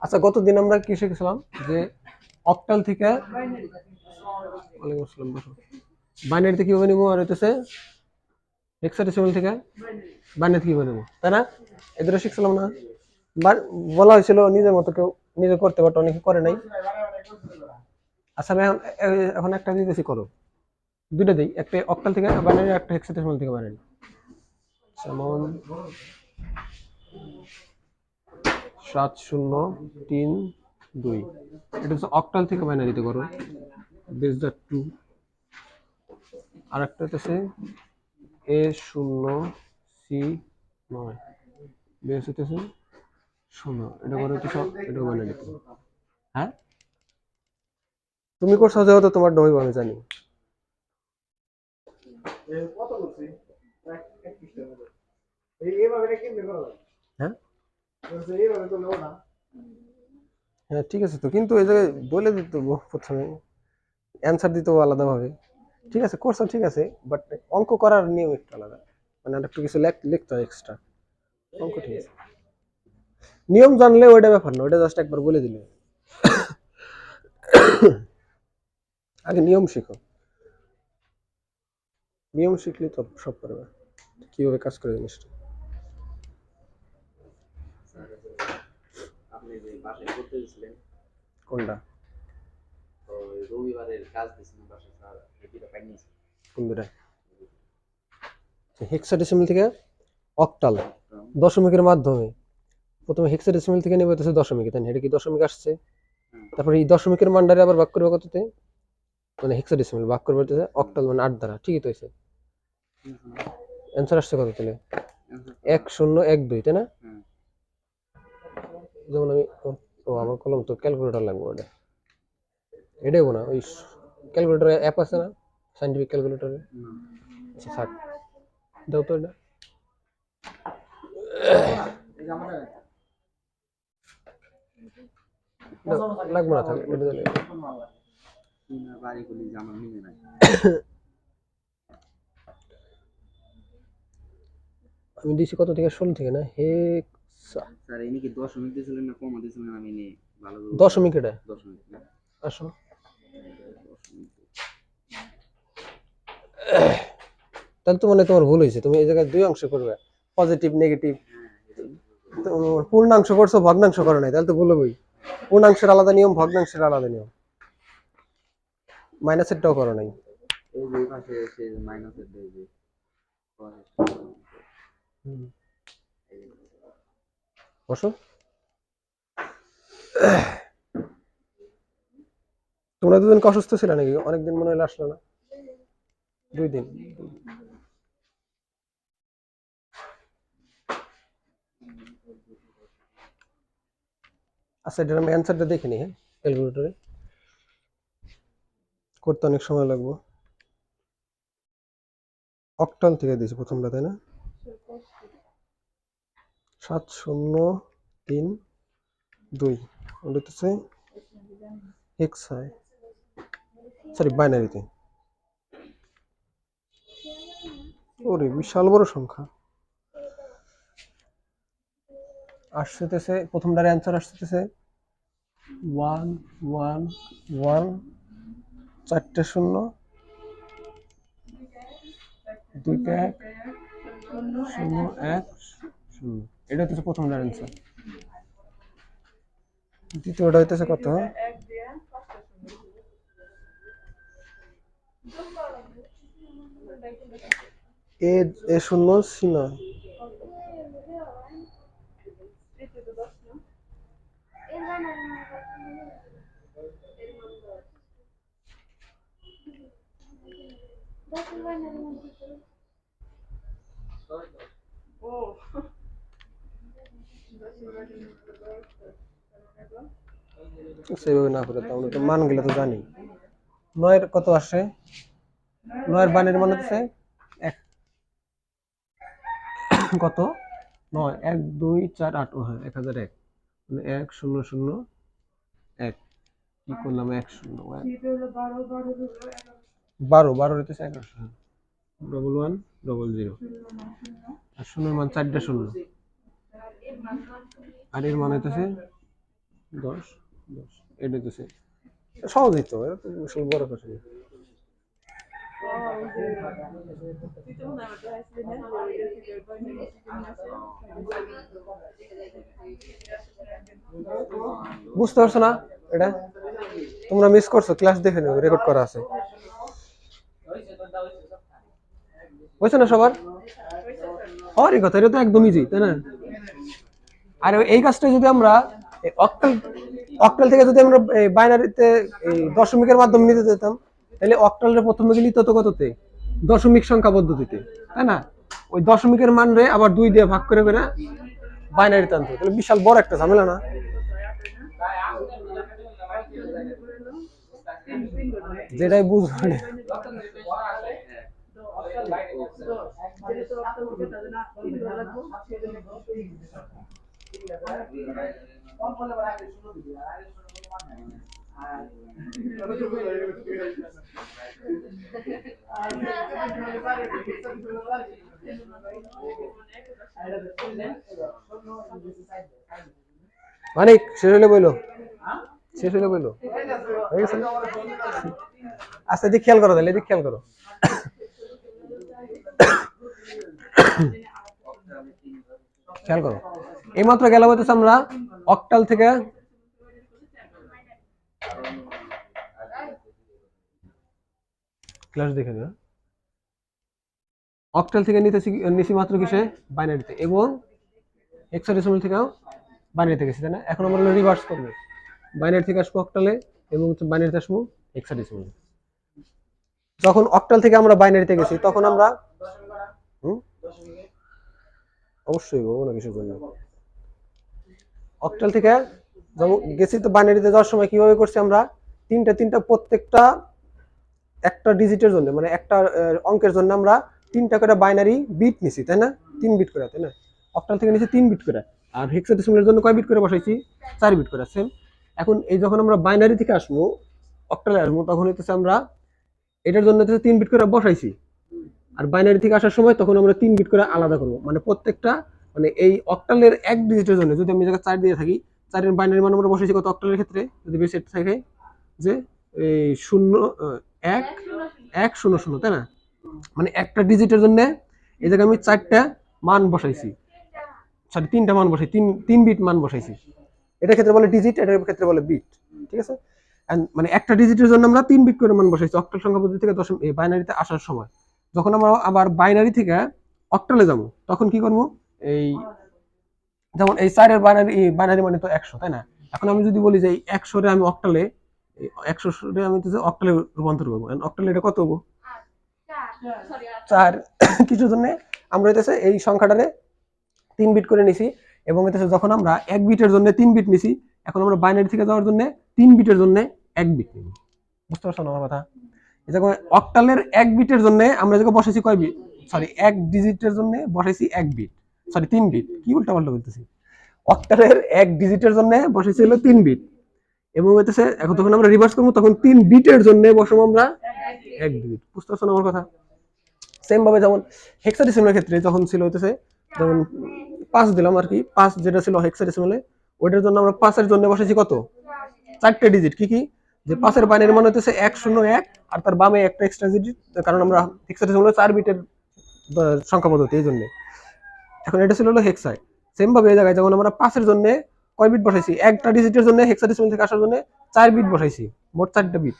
আচ্ছা, গতদিন আমরা কি শিখেছিলাম যে অক্টাল থেকে বাইনারিতে কিভাবে নিবো, আর হইতেছে হেক্সাডেসিমাল থেকে বাইনারিতে কিভাবে নিবো, তাই না? এদের শিখছিলাম না? বলা হয়েছিল নিজের মতো কেউ নিজে করতে পারতো, অনেকে করে নাই। আচ্ছা, আমি এখন একটা দিতেছি, করো। দুইটা দিই, একটা অক্টাল থেকে বাইনারি, একটা হেক্সাডেসিমাল থেকে বাইনারি। যেমন 7032, এটা হচ্ছে অক্টাল থেকে বাইনারিতে করো, বেস দ্য 2। আর একটা হচ্ছে A0C9, বেস হইতেছে 0, এটা করে হচ্ছে এটা বাইনারিতে। হ্যাঁ, তুমি করছো যেহেতু তোমার ডইব আমি জানি। হ্যাঁ হ্যাঁ, ঠিক আছে তো, কিন্তু এই জায়গায় বলে দিত প্রথমে, অ্যান্সার দিত আলাদাভাবে। ঠিক আছে, করছো ঠিক আছে, বাট অঙ্ক করার নিয়ম একটু আলাদা, মানে একটু কিছু লিখতে হয় এক্সট্রা। অঙ্ক ঠিক আছে, নিয়ম জানলে ওইটা ব্যাপার না, ওইটা জাস্ট একবার বলে দিলে। আগে নিয়ম শিখো, নিয়ম শিখলে তো সব পারবে, কিভাবে কাজ করে জিনিসটা। আপনি যে বাসায় করতে দিয়েছিলেন কোনটা? রবিবারের কাজ দিয়েছিলেন বাসায়, স্যার এটা পাইনি। কোন দুটা? হেক্সাডেসিমাল থেকে অক্টাল দশমিকের মাধ্যমে, প্রথমে হেক্সাডেসিমাল থেকে নেবে হচ্ছে দশমিকে, তাই না? এটা কি দশমিক আসছে, তারপরে এই দশমিকের মানটারে আবার ভাগ করবে কততে, মানে হেক্সাডেসিমাল ভাগ করবে হচ্ছে অক্টাল, মানে 8 দ্বারা। ঠিকই তো হয়েছে, অ্যান্সার আসছে কত তাহলে? 1012, তাই না? যেমন আমি, ও আমার কলম তো ক্যালকুলেটর লাগবে, ওটা এটাই না, ওই ক্যালকুলেটর অ্যাপ আছে না, সাইন্টিফিক ক্যালকুলেটরে। আচ্ছা থাক, দাও তো এটা। লাগবে না, থাক, এটা দিলে। আমি দিছি কত থেকে? 16 থেকে না? স্যার ইনি কি দশমিক দিয়েছিলেন না কমা দিয়েছিলেন? আমি নি ভালো দশমিক, এটা দশমিক না, আসো। তাহলে তো মানে তোমার ভুল হয়েছে, তুমি এই জায়গায় দুই অংশ করবে, পজিটিভ নেগেটিভ। পূর্ণাংশ করছো, ভগ্নাংশ করো নাই, তাহলে তো ভুল হবেই। পূর্ণাংশের আলাদা নিয়ম, ভগ্নাংশের আলাদা নিয়ম, মাইনাসেরটাও করো নাই। এই যে পাশে এসে মাইনাসের দেয় যে বসো। তোমরা দুদিন অসুস্থ ছিল নাকি? অনেকদিন মনে হলে আসলো না, 2 দিন। আচ্ছা, এটার আমি অ্যান্সারটা দেখে নিই। হ্যাঁ, ক্যালকুলেটরে করতে অনেক সময় লাগবে। অক্টাল থেকে দিয়েছি প্রথমটা, তাই না? 7032, ওটা হচ্ছে হেক্সায়, সরি বাইনারিতে। ওরে বিশাল বড় সংখ্যা আসতেছে, প্রথমটার অ্যান্সার আসতেছে 111, 4টে 0, 2টা 1, 0 1 0, এটা হচ্ছে প্রথমটার অ্যান্সার। দ্বিতীয়টা হইতেছে কত? A0C9, সেভাবে না করে আমরা তো মানগুলো তো জানি। 9 কত আসে? 9 বানের মান হচ্ছে কত? 9 1 2 4 8, ও হ্যাঁ 1001, মানে 1001। কি করলাম 1 0 12 হইতেছে 1100 11 00 আর শূন্যের মান 4টা শূন্য আর এর মান হইতেছে 10 10 এটা হইতেছে সহজই তো এটা তো আসলে বড় কথা না। বুঝতে পারছো না এটা তোমরা মিস করছো ক্লাস দেখে নিও রেকর্ড করা আছে বুঝছো না সবার হওয়ারই কথা এটা তো একদম ইজি তাই না আর এই কাজটা যদি আমরা অক্টাল অক্টাল থেকে যদি আমরা বাইনারিতে দশমিকের মাধ্যমে নিতে যেতাম তাহলে অক্টালের প্রথমে গেলি তত কততে দশমিক সংখ্যা পদ্ধতিতে তাই না ওই দশমিকের মান রে আবার 2 দিয়ে ভাগ করে করে বাইনারিতে আনতে তাহলে বিশাল বড় একটা ঝামেলা না যেটাই বুঝবেন মানিক শেষ হলে বইলো শেষ হলে বইলো হয়ে গেছে আচ্ছা এদিক খেয়াল করো তাহলে এদিক খেয়াল করো খেয়াল করো এইমাত্র গেল বলতেছে আমরা অক্টাল থেকে ক্লাস দেখে নিও অক্টাল থেকে নিছি মাত্র কিসে বাইনারিতে এবং হেক্সাডেসিমাল থেকেও বাইনারিতে গেছি তাই না এখন আমরা রিভার্স করবো বাইনারি থেকে আসবো অক্টালে এবং বাইনারিতে আসবো হেক্সাডেসিমালে যখন অক্টাল থেকে আমরা বাইনারিতে গেছি তখন আমরা অবশ্যই বলবো না কিসের জন্য অক্টাল থেকে যখন গেছি তো বাইনারিতে যাওয়ার সময় কিভাবে করছি আমরা তিনটা প্রত্যেকটা একটা ডিজিটের জন্য মানে একটা অঙ্কের জন্য আমরা 3টা করে বাইনারি বিট নিছি তাই না 3 বিট করে তাই না অক্টাল থেকে নিছি 3 বিট করে আর হেক্সাডেসিমালের জন্য কয় বিট করে বসাইছি 4 বিট করে সেম এখন এই যখন আমরা বাইনারি থেকে আসবো অক্টালে আসবো তখন হইতেছে আমরা এটার জন্য হচ্ছে 3 বিট করে বসাইছি আর বাইনারি থেকে আসার সময় তখন আমরা 3 বিট করে আলাদা করব মানে প্রত্যেকটা মানে এই অক্টালের এক ডিজিটের জন্য যদি আমি জায়গা 4 দিয়ে থাকি 4 এর বাইনারি মান আমরা বসাইছি কত অক্টালের ক্ষেত্রে যদি বেসেট থাকে যে এই 0 1 1 0 0 তাই না মানে একটা ডিজিটের জন্য এই জায়গায় আমি 4টা মান বসাইছি সরি 3টা মান বসাই 3 বিট মান বসাইছি এটার ক্ষেত্রে বলে ডিজিট এটার ক্ষেত্রে বলে বিট ঠিক আছে মানে একটা ডিজিটের জন্য আমরা 3 বিট করে মান বসাইছি অক্টাল সংখ্যা পদ্ধতি থেকে বাইনারিতে আসার সময় যখন আমরা আবার বাইনারি থেকে অক্টালে যাব তখন কি করব এই যেমন এই 4 এর বাইনারি মানে তো 100 তাই না এখন আমি যদি বলি যে এই 100 রে আমি অক্টালে 100 রে আমি তো অক্টালে রূপান্তর করব অক্টালে এটা কত হবে 4 কিছু জন্য আমরা হইতেছে এই সংখ্যাটারে 3 বিট করে নিছি এবং হইতেছে যখন আমরা 1 বিটের জন্য 3 বিট নিছি এখন আমরা বাইনারি থেকে যাওয়ার জন্য 3 বিটের জন্য 1 বিট নিব বুঝতে পারছো আমার কথা এই যে অক্টালের 1 বিটের জন্য আমরা যেটা বসাইছি কয় বিট সরি 1 ডিজিটের জন্য বসাইছি 1 বিট সরি 3 বিট কি উল্টাপাল্টা বলতেছি অক্টালের 1 ডিজিটের জন্য বসাইছি হলো 3 বিট এবং হইতেছে এখন যখন আমরা রিভার্স করব তখন 3 বিটের জন্য বসাবো আমরা 1 ডিজিট বুঝতে পারছো আমার কথা সেম ভাবে যেমন হেক্সাডেসিমালের ক্ষেত্রে যখন ছিল হইতেছে যেমন 5 দিলাম আর কি 5 যেটা ছিল হেক্সাডেসিমালে ওইটার জন্য আমরা 5 এর জন্য বসাইছি কত 4টা ডিজিট কি কি যে 5 এর বাইনারি মান হইতেছে 101 আর তার বামে একটা এক্সট্রা ডিজিট কারণ আমরা হেক্সাডেসিমালে 4 বিটের সংখ্যা পদ্ধতি এই জন্য এখন এটা ছিল হলো হেক্সায় সেম ভাবে এই জায়গায় যখন আমরা 5 এর জন্য কয় বিট বসাইছি একটা ডিজিটের জন্য হেক্সাডেসিমাল থেকে আসার জন্য 4 বিট বসাইছি মোট 4টা বিট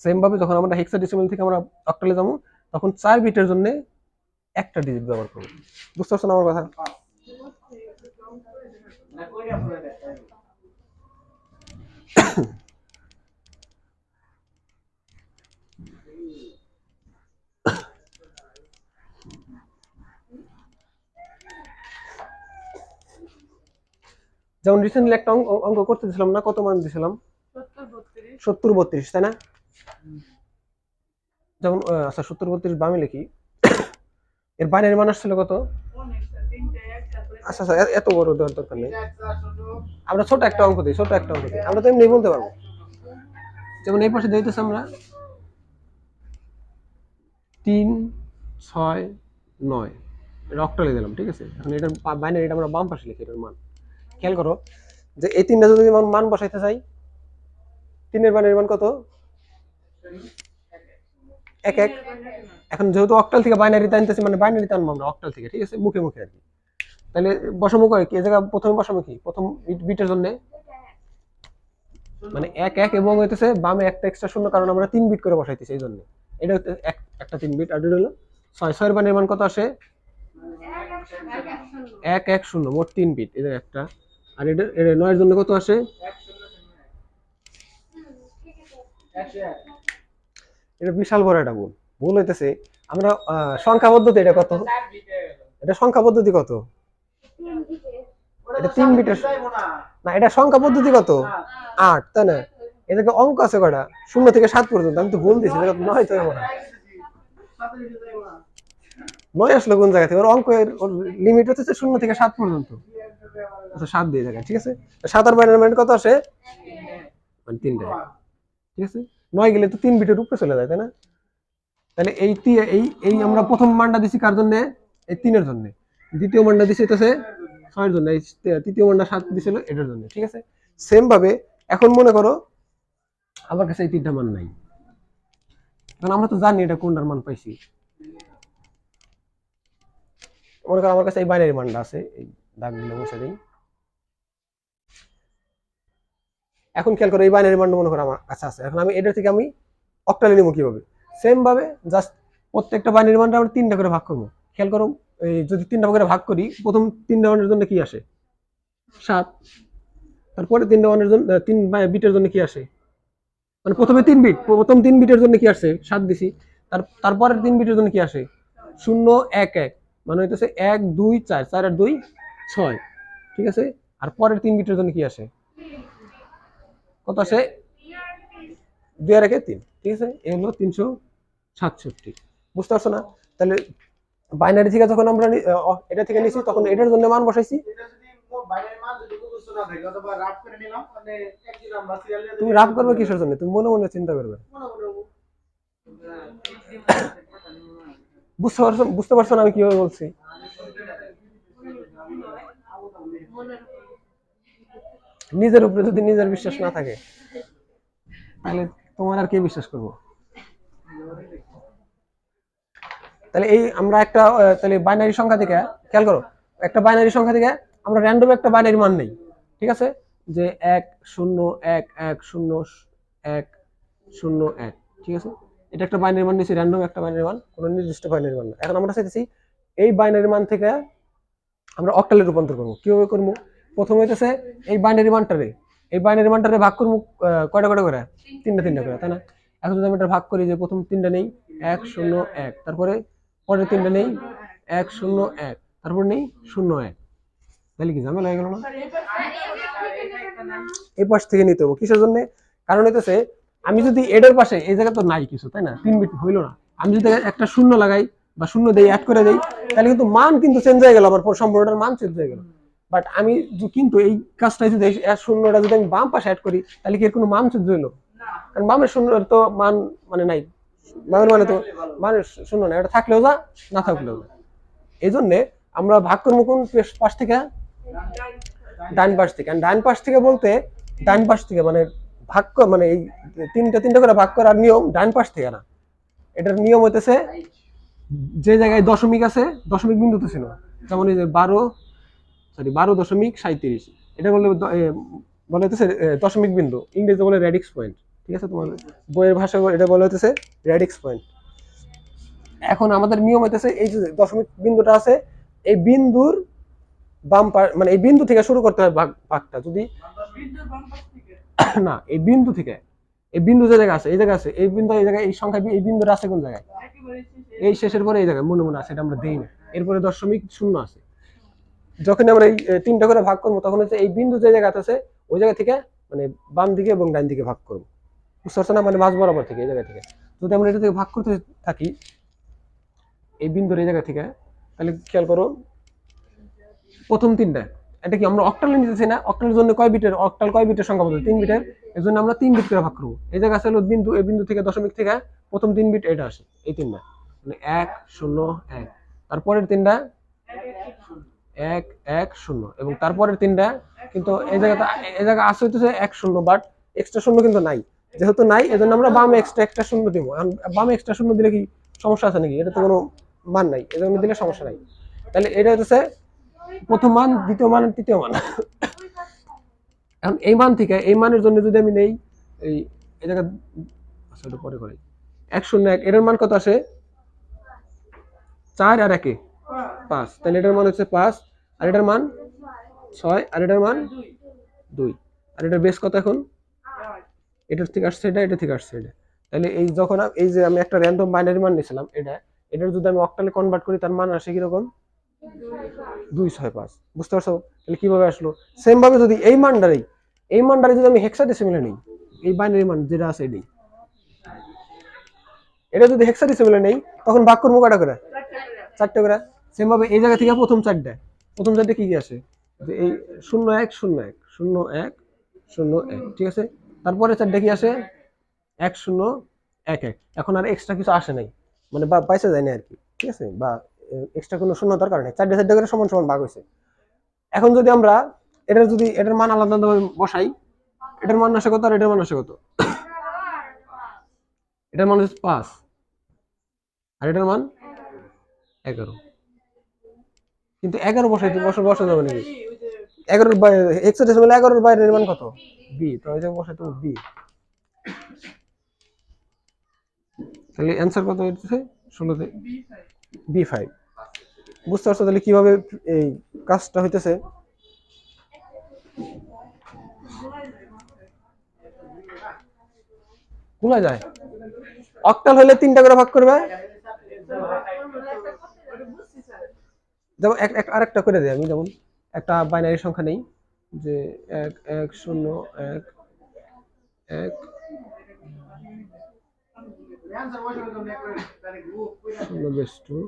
সেম ভাবে যখন আমরা হেক্সাডেসিমাল থেকে আমরা অক্টালে যাব তখন 4 বিটের জন্য একটা ডিজিট ব্যবহার করব বুঝতে পারছো না আমার কথা যেমন রিসেন্টলি একটা অঙ্ক করতে দিছিলাম না কত মান দিছিলাম 70 32 তাই না যেমন আচ্ছা 70 32 বামে লিখি এর বাইনারি মান আসছিল কত আচ্ছা আচ্ছা এত বড় দেওয়ার দরকার নেই আমরা ছোট একটা অঙ্ক দিই আমরা তো এমনি বলতে পারবো যেমন এই পাশে দিতেছে আমরা 3 6 9, এটা অক্টালে দিলাম, ঠিক আছে। এখন এটার বাইনারি এটা আমরা বাম পাশে লিখি এটার মান। খেয়াল করো যে এই তিনটা যদি মান বসাইতে চাই, 3 এর বাইনারি মান কত? 1 1। এখন যেহেতু অক্টাল থেকে বাইনারিতে আনতেছি মানে বাইনারিতে আনবো আমরা অক্টাল থেকে, ঠিক আছে, মুখে মুখে আর কি। তাহলে বসামো করে কি এই জায়গা প্রথমে বসামো কি প্রথম বিটের জন্য মানে 1 1 এবং হইতেছে বামে একটা এক্সট্রা শূন্য, কারণ আমরা 3 বিট করে বসাইতেছি এই জন্য। এটা হচ্ছে একটা 3 বিট। আর এটা হলো 6 6 এর বাইনারি মান কত আসে? 1 1 0, মোট 3 বিট, এটা একটা। আর এটা 9 এর জন্য কত আসে? এটা বিশাল বড় একটা ভুল হইতেছে। আমরা সংখ্যা পদ্ধতি এটা কত? এটা সংখ্যা পদ্ধতি কত? এটা 3 বিটের না, এটা সংখ্যা পদ্ধতি কত? 8, তাই না? এটাকে অঙ্ক আছে কয়টা? 0 থেকে 7 পর্যন্ত। আমি তো ভুল দিছি, এটা 9 তো মনে হয়। 9 আসলে কোন জায়গা থেকে? ওর অঙ্কের লিমিট হচ্ছে 0 থেকে 7 পর্যন্ত। আচ্ছা 7 দিয়ে জায়গা, ঠিক আছে। 7 আর বাইনারি মান কত আসে? মানে 3টা, ঠিক আছে। 9 গেলে তো 3 বিটের উপরে চলে যায়, তাই না? তাহলে এই আমরা প্রথম মানটা দিছি কার জন্য? এই 3 এর জন্য। দ্বিতীয় মানটা দিছি হচ্ছে 6 এর জন্য। এই তৃতীয় মানটা 7 দিছিল এটার জন্য, ঠিক আছে। সেম ভাবে এখন মনে করো আমার কাছে এই 3টা মান নাই, কারণ আমরা তো জানি এটা কোনটার মান পাইছি। মনে করো আমার কাছে এই বাইনারি মানটা আছে, এই দাগ দিলে বসে দেই। এখন খেয়াল করো এই বাইনারি মানটা মনে করো আমার কাছে আছে। এখন আমি এটা থেকে আমি অক্টালে নিব কিভাবে? সেম ভাবে জাস্ট প্রত্যেকটা বাইনারি মানটা আমরা 3টা করে ভাগ করব। খেয়াল করো এই যদি 3টা করে ভাগ করি, প্রথম 3টা মানের জন্য কি আসে? 7। তারপরে 3টা মানের জন্য 3 বিটের জন্য কি আসে? মানে প্রথমে 3 বিট, প্রথম 3 বিটের জন্য কি আসে? 7 দিছি। তারপরের 3 বিটের জন্য কি আসে? 0 1 1, মানে হইতেছে 1 2 4, 4 আর 2 6, ঠিক আছে। আর পরের 3 বিটের জন্য কি আসে? কত আসে? 2 আর 1 3, ঠিক আছে। এই হলো 367। বুঝতে পারছো না? তাহলে বাইনারি থেকে যখন আমরা এটা থেকে নিছি তখন এটার জন্য মান বসাইছি। তুমি রাফ করবে কিসের জন্য? তুমি মনে মনে চিন্তা করবে। বুঝতে পারছো না আমি কিভাবে বলছি? নিজের উপরে যদি নিজের বিশ্বাস না থাকে তাহলে তোমার আর কে বিশ্বাস করবো? তাহলে এই আমরা একটা তাহলে বাইনারি সংখ্যা থেকে খেয়াল করো, একটা বাইনারি সংখ্যা থেকে আমরা র্যান্ডম একটা বাইনারি মান নেই, ঠিক আছে, যে 1 0 1 1 0 1 0 1, ঠিক আছে। এটা একটা বাইনারি মান নিয়েছি, র্যান্ডম একটা বাইনারি মান, কোনো নির্দিষ্ট বাইনারি মান না। এখন আমরা চাইতেছি এই বাইনারি মান থেকে আমরা অক্টালে রূপান্তর করবো। কিভাবে করবো? প্রথমে হইতেছে এই বাইনারি মানটারে ভাগ করবো কয়টা কয়টা করে? 3টা করে, তাই না? এখন যদি আমি এটা ভাগ করি, যে প্রথম 3টা নেই 1 0 1, তারপরে পরের 3টা নেই 1 0 1, তারপর নেই 0 1, তাহলে কি ঝামেলা হয়ে গেল না? এই পাশ থেকে নিতে হবে। কিসের জন্য? কারণ হইতেছে আমি যদি এটার পাশে, এই জায়গা তো নাই কিছু, তাই না? 3 বিট হইলো না। আমি যদি একটা শূন্য লাগাই বা শূন্য দেই, অ্যাড করে দেই, তাহলে কিন্তু মান কিন্তু চেঞ্জ হয়ে গেল, আমার সম্পূর্ণটার মান চেঞ্জ হয়ে গেল। বাট আমি কিন্তু এই কাজটা যদি শূন্যটা যদি আমি বাম পাশে অ্যাড করি, তাহলে কি এর কোনো মান চেঞ্জ হইলো? কারণ বামের শূন্য তো মান মানে নাই, বামের মানে তো মানে শূন্য না, এটা থাকলেও যা, না থাকলেও যা। এই জন্যে আমরা ভাগ করবো কোন পাশ থেকে? ডান পাশ থেকে। ডান পাশ থেকে বলতে ডান পাশ থেকে মানে ভাগ মানে এই 3টা করে ভাগ করার নিয়ম ডান পাশ থেকে না। এটার নিয়ম হইতেছে যে জায়গায় দশমিক আছে, দশমিক বিন্দুতে ছিল, যেমন এই যে 12.37, এটা বলে বলা হইতেছে দশমিক বিন্দু, ইংরেজি বলে রেডিক্স পয়েন্ট, ঠিক আছে। তোমার বইয়ের ভাষায় এটা বলা হইতেছে রেডিক্স পয়েন্ট। এখন আমাদের নিয়ম হইতেছে এই যে দশমিক বিন্দুটা আছে, এই বিন্দুর বাম মানে এই বিন্দু থেকে শুরু করতে হয় ভাগটা। যদি না, এই বিন্দু থেকে, এই বিন্দু যে জায়গা আছে, এই জায়গা আছে, এই বিন্দু, এই জায়গায় এই সংখ্যা, এই বিন্দুটা আছে কোন জায়গায়? এই শেষের পরে এই জায়গায়, মনে মনে আছে, এটা আমরা দেই না। এরপরে দশমিক শূন্য আছে। যখন আমরা এই 3টা করে ভাগ করবো, তখন হচ্ছে এই বিন্দু যে জায়গা আছে ওই জায়গা থেকে মানে বাম দিকে এবং ডান দিকে ভাগ করবো। বুঝতে পারছো না? মানে মাঝ বরাবর থেকে, এই জায়গা থেকে যদি আমরা এটা থেকে ভাগ করতে থাকি, এই বিন্দুর এই জায়গা থেকে, তাহলে খেয়াল করো প্রথম 3টা, এটা কি আমরা অক্টালে নিতেছি না? অক্টালের জন্য কয় বিটের? অক্টাল কয় বিটের সংখ্যা বলতে? 3 বিটের। এই জন্য আমরা 3 বিট করে ভাগ করবো। এই জায়গা আছে হলো বিন্দু, এই বিন্দু থেকে দশমিক থেকে প্রথম 3 বিট এটা আসে, এই তিনটা মানে 1 0 1, তারপরের তিনটা 1 1 0 এবং তারপরের তিনটা কিন্তু এই জায়গা আছে হইতেছে 1 0, বাট এক্সট্রা শূন্য কিন্তু নাই। যেহেতু নাই এজন্য আমরা বামে এক্সট্রা একটা শূন্য দিব। বামে এক্সট্রা শূন্য দিলে কি সমস্যা আছে নাকি? এটা তো কোনো মান নাই, এজন্য দিলে সমস্যা নাই। তাহলে এটা হচ্ছে প্রথম মান, দ্বিতীয় মান, তৃতীয় মান। এখন এই মান থেকে এই মানের জন্য যদি আমি নেই এই জায়গা, আচ্ছা এটা পরে করি, 1 0 1, এটার মান কত আসে? 4 আর 1 5, তাহলে এটার মান হচ্ছে 5, আর এটার মান 6, আর এটার মান 2, আর এটার বেস কত এখন? এটার থেকে আসছে এটা, এটা থেকে আসছে এটা। তাহলে এই যখন এই যে আমি একটা র্যান্ডম বাইনারি মান নিয়েছিলাম এটার যদি আমি অক্টালে কনভার্ট করি তার মান আসে কিরকম? 265। বুঝতে পারছো? তাহলে কিভাবে আসলো? সেম ভাবে যদি এই মানটারে যদি আমি হেক্সাডেসিমেলে নেই, এই বাইনারি মান যেটা আছে এটাই, এটা যদি হেক্সাডেসিমেলে নেই তখন ভাগ করবো কয়টা করে? 4টে করে। সেম ভাবে এই জায়গা থেকে প্রথম চারটে কি কি আসে? যে এই 0 1 0 1 0 1 0 1, ঠিক আছে। তারপরে চারটে কি আসে? 1 0 1 1। এখন আর এক্সট্রা কিছু আসে নাই, মানে বা পাইছে যায় না আর কি, ঠিক আছে, বা এক্সট্রা কোনো শূন্য দরকার নেই, চারটে করে সমান সমান ভাগ হয়েছে। এখন যদি আমরা এটার মান আলাদা আলাদা বসাই, এটার মান আসে কত আর এটার মান আসে কত? এটার মান হচ্ছে 5 আর এটার মান 11, কিন্তু 11 বসা যাবে নাকি? 11 হেক্সাডেসিমাল 11 বাইরের মান কত? বি, তো এই যে বসাইতে বি, তাহলে অ্যান্সার কত হচ্ছে? 16তে B5। বুঝতে পারছো তাহলে কিভাবে এই কাজটা হইতেছে? ভুলা যায়। অক্টাল হলে 3টা করে ভাগ করবে, যেমন আরেকটা করে দিই আমি, যেমন একটা বাইনারি সংখ্যা নেই যে 1 1 0 1 1 0 বেস 2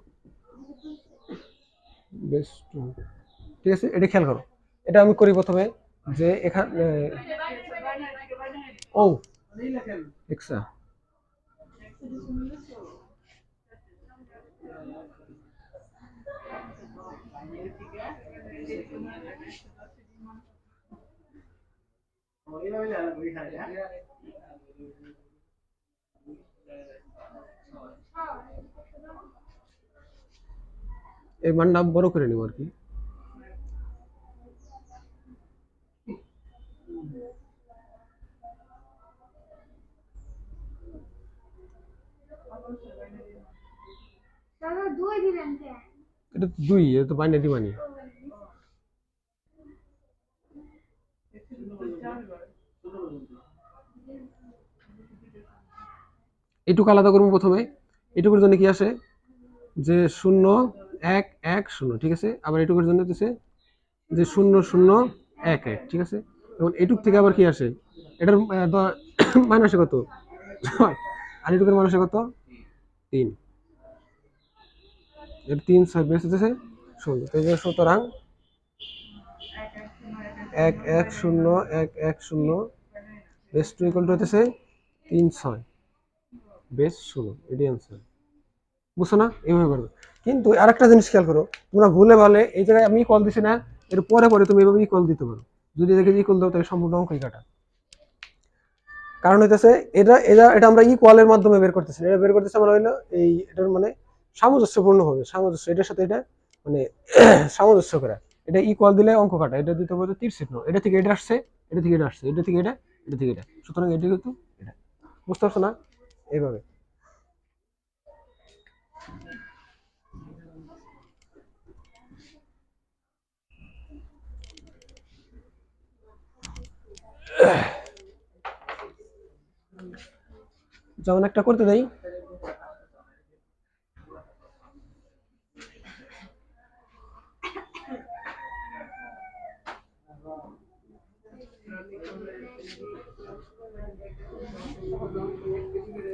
বেস 2, ঠিক আছে। এটা খেয়াল করো, এটা আমি করি প্রথমে যে এখানে ও এক্সা, এই মানটা বড় করে নিব আর কি। এটা তো 2, এটা তো বাইনারি মানি। এটুকু আলাদা করবো প্রথমে। এটুকুর জন্য কি আসে? যে 0 1 1 0, ঠিক আছে। আবার এটুকুর জন্য হচ্ছে যে 0 0 1 1, ঠিক আছে। এবং এটুক থেকে আবার কি আসে? এটার মান আসে কত? 6, আর এটুকুর মান আসে কত? 3। এর 3 6 বেশ হচ্ছে 16। তো এই যে সুতরাং 1 1 0 1 1 0 বেস 2 ইকুয়াল টু হতেছে 3 6 বেস 16, এটি অ্যান্সার। বুঝছো না? এইভাবে করবে। কিন্তু আরেকটা জিনিস খেয়াল করো, তোমরা ভুলে ভালে এই জায়গায় আমি কল দিছি না, এর পরে পরে তুমি এভাবে কল দিতে পারো। যদি দেখে ইকুয়াল দাও তাহলে সম্পূর্ণ অঙ্কই কাটা। কারণ হইতেছে এটা এটা এটা আমরা ইকুয়ালের মাধ্যমে বের করতেছি, এটা বের করতেছি আমরা হইলো এই এটার মানে সামঞ্জস্যপূর্ণ হবে, সামঞ্জস্য এটার সাথে এটা মানে সামঞ্জস্য করা। এটা ইকুয়াল দিলে অঙ্ক কাটা, এটা দিতে হবে তীর চিহ্ন, এটা থেকে এটা আসছে, এটা থেকে এটা আসছে, এটা থেকে এটা, এটা থেকে এটা, সুতরাং এটা কিন্তু এটা। বুঝতে পারছো না? এইভাবে। যেমন একটা করতে দেই,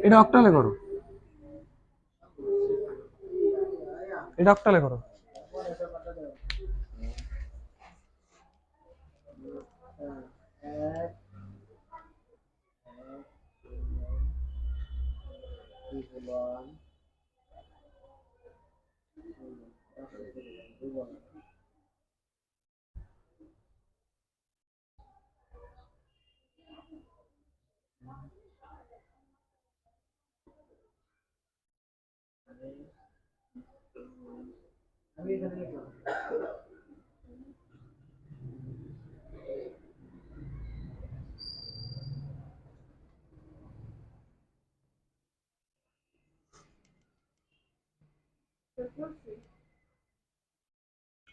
এটা অক্টালে করো, এটা অক্টালে করো।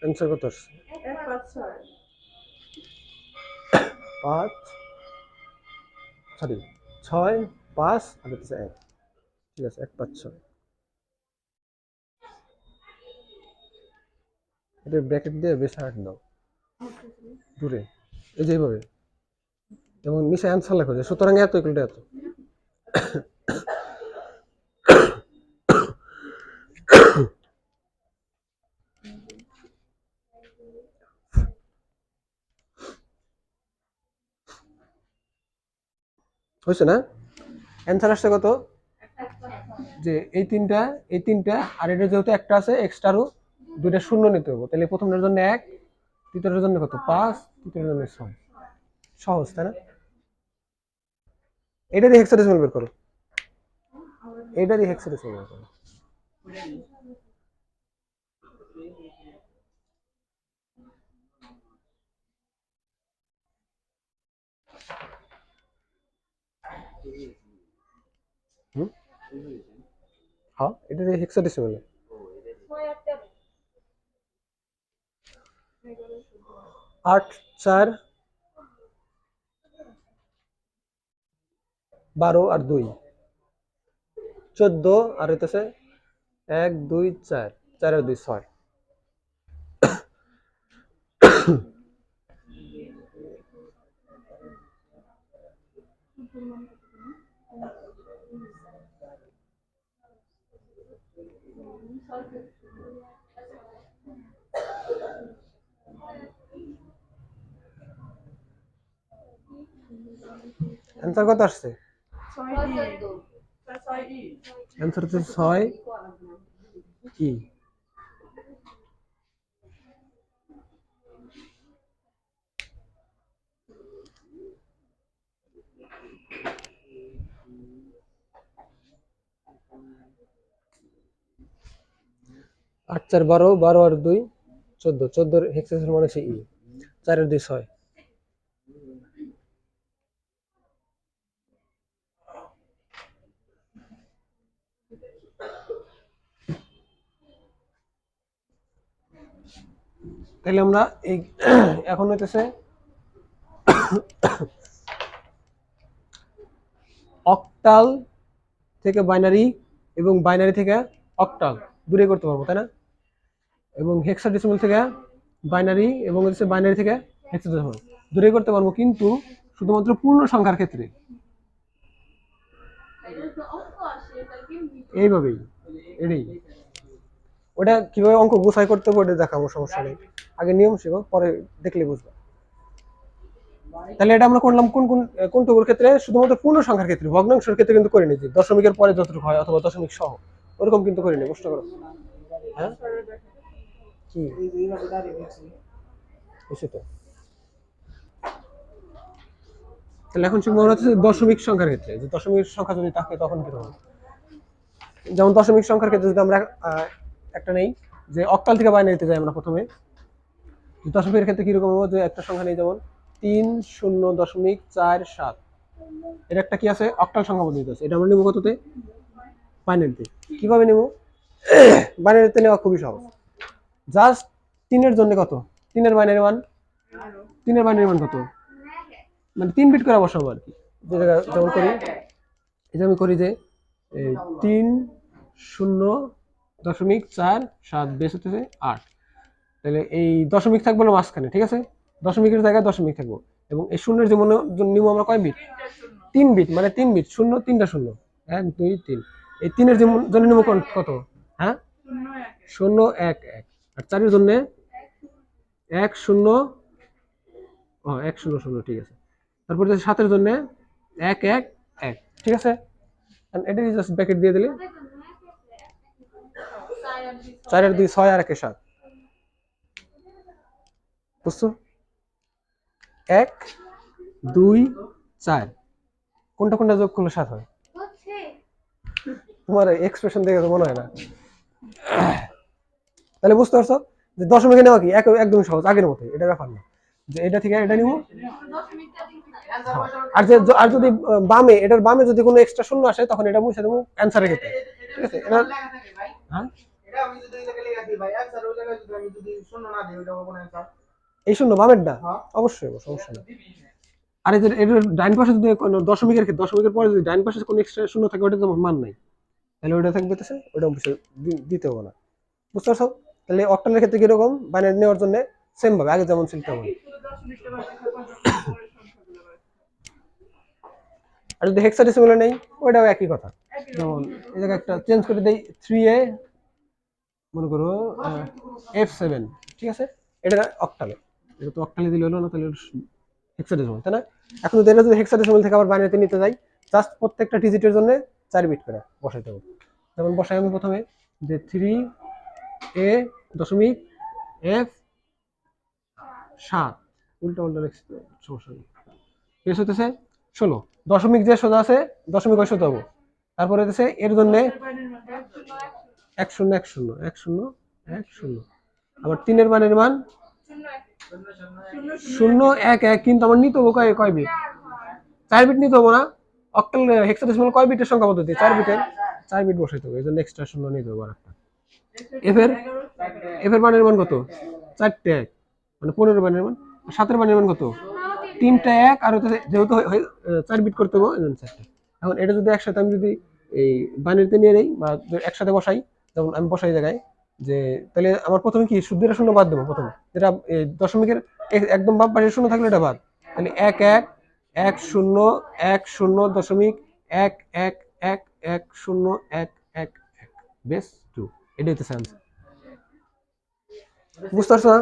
অ্যান্সার কত আসছে? 5 সরি 6 5 আর হচ্ছে 1। ঠিক আছে 1 5 6। এটা ব্র্যাকেট দিয়ে বেশ হাট দাও দূরে, এই যে এইভাবে, এবং নিচে অ্যান্সার লেখো যে সুতরাং এত ইকুয়াল এত। হয়েছে না? অ্যান্সার আসছে কত? যে এই তিনটা আর এটা যেহেতু একটা আছে এক্সট্রা আরো দুইটা শূন্য নিতে হবে, তাহলে প্রথমটার জন্য 1, দ্বিতীয়টার জন্য কত 5, তৃতীয়টার জন্য 6। সহজ তাই না? এটা দিয়ে হেক্সাডেসিমাল বের করো, এটা দিয়ে হেক্সাডেসিমাল বের করো। হুম, হ্যাঁ এটা দিয়ে হেক্সাডেসিমাল 8 4 12 আর 2 14 আর হইতেছে 1 2 4 4 আর 2 6। অ্যান্সার কত আসছে? অ্যান্সার হচ্ছে 6 ই। আট 4 12, 12 আর 2 14, 14 হেক্সাডেসিমাল মানে হচ্ছে ই, 4 আর 2 6। তাহলে আমরা এই এখন হইতেছে অক্টাল থেকে বাইনারি এবং বাইনারি থেকে অক্টাল দূরে করতে পারবো তাই না? এবং হেক্সাডেসিমাল থেকে বাইনারি এবং হচ্ছে বাইনারি থেকে হেক্সাডেসিমাল দূরে করতে পারবো, কিন্তু শুধুমাত্র পূর্ণ সংখ্যার ক্ষেত্রে এইভাবেই। এটাই ওটা কিভাবে অঙ্ক গোছাই করতে হবে ওটা দেখাবো, সমস্যা নেই। আগে নিয়ম শিখো, পরে দেখলে বুঝবে। তাহলে এটা আমরা করলাম কোনটুকুর ক্ষেত্রে? শুধুমাত্র পূর্ণ সংখ্যার ক্ষেত্রে, ভগ্নাংশের ক্ষেত্রে কিন্তু করিনি, যে দশমিকের পরে যতটুকু হয় অথবা দশমিক সহ ওরকম কিন্তু করিনি। প্রশ্ন করো। হ্যাঁ কি বুঝছি তো। তাহলে এখন শিখবো আমরা হচ্ছে দশমিক সংখ্যার ক্ষেত্রে, যে দশমিক সংখ্যা যদি থাকে তখন কি হবে। যেমন দশমিক সংখ্যার ক্ষেত্রে যদি আমরা একটা নেই, যে অক্টাল থেকে বাইনারিতে যাই আমরা প্রথমে। দশমিকের ক্ষেত্রে কিরকম হবে, যে একটা সংখ্যা নেই যেমন 3.0.47, এটা একটা কি আছে অক্টাল সংখ্যা পদ্ধতি আছে, এটা আমরা নেবো কততে? বাইনারিতে। কিভাবে নেব? বাইনারিতে নেওয়া খুবই সহজ। জাস্ট 3 এর জন্য কত? 3 এর বাইনারি মান, 3 এর বাইনারি মান কত? মানে 3 বিট করে বসাবো আর কি। যেমন করি, এই যে আমি করি যে 3.0.47 বেস হতেছে 8, তাহলে এই দশমিক থাকবে না মাঝখানে, ঠিক আছে? দশমিকের জায়গায় দশমিক থাকবো, এবং এই শূন্যের যেমন নিব আমরা কয় বিট? 3 বিট, মানে 3 বিট, শূন্য 3টা শূন্য, 1 2 3। এই 3-এর জন্য নিব কত? হ্যাঁ 0 1 1। আর 4-এর জন্য 1 0 1 0 0, ঠিক আছে। তারপর 7-এর জন্য 1 1 1, ঠিক আছে। এটাই জাস্ট ব্র্যাকেট দিয়ে দিলে 4 এর 2 6 আর 1 এর 7 বুঝছো 1 2 4 কোনটা কোনটা যোগ করলে 7 হয় তোমার এক্সপ্রেশন দেখে তো মনে হয় না তাহলে বুঝতে পারছো যে দশমিকে নেওয়া কি একদম সহজ আগের মতো এটা ব্যাপার না যে এটা থেকে এটা নিব আর যদি বামে এটার বামে যদি কোনো এক্সট্রা শূন্য আসে তখন এটা মুছে দেবো অ্যানসারের ক্ষেত্রে ঠিক আছে এটা হ্যাঁ এই শূন্য বামেরটা অবশ্যই সমস্যা নেই আর এই যে এর ডাইন পাশে যদি কোনো দশমিকের ক্ষেত্রে দশমিকের পরে যদি ডাইন পাশে কোনো এক্সট্রা শূন্য থাকে ওটা তো মান নাই তাহলে ওটা থাকবে ওটা দিতে হবে না বুঝতে পারছো তাহলে অক্টালের ক্ষেত্রে কিরকম বাইনারি নেওয়ার জন্য সেম ভাবে আগে যেমন ছিল তেমন আর যদি হেক্সাডেসিমালে নেই ওইটাও একই কথা যেমন এই জায়গায় একটা চেঞ্জ করে দেই 3a মনে করো f7 ঠিক আছে এটা অক্টালে এটা তো অক্টালে দিলে হলো না তাহলে হেক্সাডেসিমাল তাই না এখন যদি এটা যদি হেক্সাডেসিমাল থেকে আবার বাইনারিতে নিতে যাই জাস্ট প্রত্যেকটা ডিজিটের জন্য 4 বিট করে বসাইতে হবে যেমন বসাই আমি প্রথমে যে 3a দশমিক f 7 উল্টা উল্টা লিখতে সমস্যা নেই পেশ হতেছে 16 দশমিক যে সোজা আছে দশমিক ওই সোজা হবো তারপরে হতেছে এর জন্য 10 10 10 10 আবার 3 এর মানের মান 0 1 1 কিন্তু আমার নিতে হবে কয় বিট 4 বিট নিতে হবে না অক্টাল হেক্সাডেসিমাল কয় বিটের সংখ্যা পদ্ধতি 4 বিট বসাইতে হবে এজন্য এক্সট্রা শূন্য নিতে হবে আরেকটা এফ এর মানের মান কত 4টে 1 মানে 15 মানের মান 7 এর মানের মান কত 3টা 1 আর যেহেতু 4 বিট করতে হবে এজন্য 4টা এখন এটা যদি একসাথে আমি যদি এই বাইনারিতে নিয়ে নেই বা একসাথে বসাই যেমন আমি বসাই জায়গায় যে তাহলে আমার প্রথমে কি শুদ্ধের শূন্য বাদ দেবো প্রথমে যেটা দশমিকের একদম বাম পাশে শূন্য থাকলে এটা বাদ তাহলে 1 1 1 0 1 0 দশমিক 1 1 1 1 0 1 1 1 বেস 2 এটা হচ্ছে आंसर বুঝতে পারছো না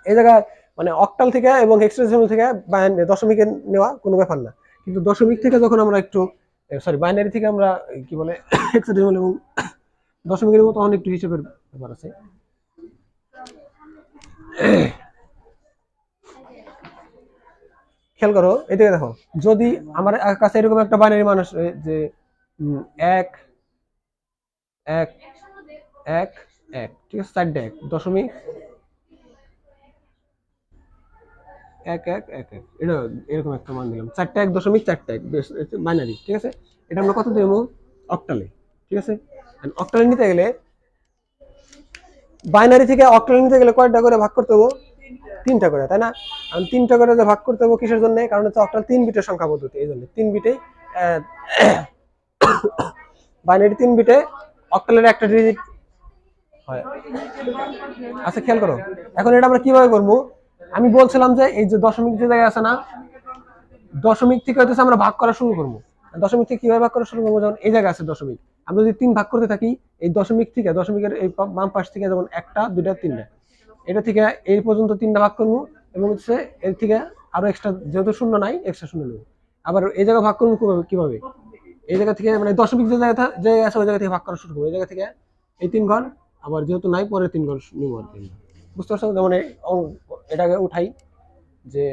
এই জায়গায় মানে অক্টাল থেকে এবং হেক্সাডেসিমাল থেকে দশমিকে নেওয়া কোনো ব্যাপার না কিন্তু দশমিক থেকে যখন আমরা একটু সরি বাইনারি থেকে আমরা কি বলে হেক্সাডেসিমাল এবং দশমিকের মতো অনেক একটু হিসাবের ব্যাপার আছে খেয়াল করো এদিকে দেখো যদি আমার কাছে এরকম একটা বাইনারি মান আসে যে 1 1 1 1 ঠিক আছে 4টা 1 দশমিক 1 1 1 1 এটা এরকম একটা মান দিলাম 4টা 1 দশমিক 4টা 1 বাইনারি ঠিক আছে এটা আমরা কত দেবো অক্টালে ঠিক আছে অক্টালে নিতে গেলে বাইনারি থেকে অক্টালে নিতে গেলে কয়টা করে ভাগ করতে হবে 3টা করে তাই না আর 3টা করে ভাগ করতে হবে কিসের জন্য কারণ হচ্ছে অক্টাল 3 বিটের সংখ্যা পদ্ধতি এইজন্য 3 বিটে বাইনারি 3 বিটে অক্টালের একটা ডিজিট হয় আচ্ছা খেয়াল করো এখন এটা আমরা কিভাবে করব আমি বলছিলাম যে এই যে দশমিক যে জায়গায় আছে না দশমিক থেকে হইতেছে আমরা ভাগ করা শুরু করব দশমিক থেকে কিভাবে ভাগ করা শুরু করব যেমন এই জায়গায় আছে দশমিক আমরা যদি 3 ভাগ করতে থাকি এই দশমিক থেকে দশমিকের এই বাম পাশ থেকে যেমন 1টা 2টা 3টা এটা থেকে এই পর্যন্ত 3টা ভাগ করব এবং হচ্ছে এর থেকে আরো এক্সট্রা যেহেতু শূন্য নাই এক্সট্রা শূন্য নেব আবার এই জায়গা ভাগ করব কিভাবে এই জায়গা থেকে মানে দশমিক যে জায়গা আছে ওই জায়গা থেকে ভাগ করা শুরু করব এই জায়গা থেকে এই 3 ঘর আবার যেহেতু নাই পরে 3 ঘর নিব আর কি বুঝতে পারছো যেমন এটাকে উঠাই যে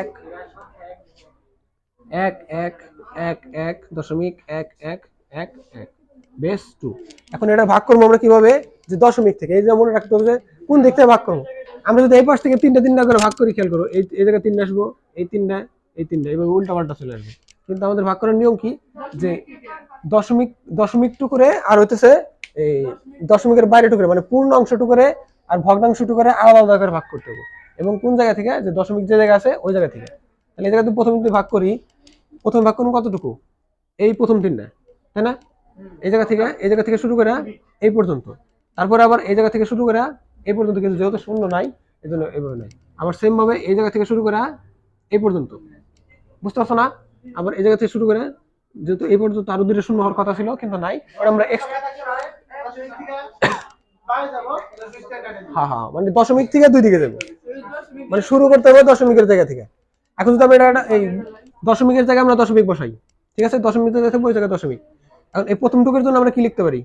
1 1 1 1 1 দশমিক 1 1 1 1 বেস 2 এখন এটা ভাগ করবো আমরা কিভাবে যে দশমিক থেকে এই যে মনে রাখতে হবে যে কোন দিক থেকে ভাগ করবো আমরা যদি এই পাশ থেকে 3টা করে ভাগ করি খেয়াল করো এই জায়গায় 3টা আসবো এই 3টা এইভাবে উল্টা পাল্টা চলে আসবে কিন্তু আমাদের ভাগ করার নিয়ম কি যে দশমিক টু করে আর হইতেছে এই দশমিকের বাইরে টুকরে মানে পূর্ণ অংশ টুকরে আর ভগ্নাংশ টুকরে আলাদা আলাদা করে ভাগ করতে হবে এবং কোন জায়গা থেকে যে দশমিক যে জায়গা আছে ওই জায়গা থেকে তাহলে এই জায়গাতে প্রথমে যদি ভাগ করি প্রথমে ভাগ করবো কতটুকু এই প্রথম 3টা তাই না এই জায়গা থেকে শুরু করে এই পর্যন্ত তারপরে আবার এই জায়গা থেকে শুরু করে এই পর্যন্ত কিন্তু যেহেতু শূন্য নাই এই জন্য এইভাবে নাই আবার সেম ভাবে এই জায়গা থেকে শুরু করে এই পর্যন্ত বুঝতে পারছো না আবার এই জায়গা থেকে শুরু করে যেহেতু এই পর্যন্ত আরো 2টা শূন্য হওয়ার কথা ছিল কিন্তু নাই ওটা আমরা হ্যাঁ মানে দশমিক থেকে 2 দিকে যাবো মানে শুরু করতে হবে দশমিকের জায়গা থেকে এখন যদি আমরা এই দশমিকের জায়গায় আমরা দশমিক বসাই ঠিক আছে দশমিকের জায়গা থেকে ওই জায়গায় দশমিক এখন এই প্রথম টুকের জন্য আমরা কি লিখতে পারি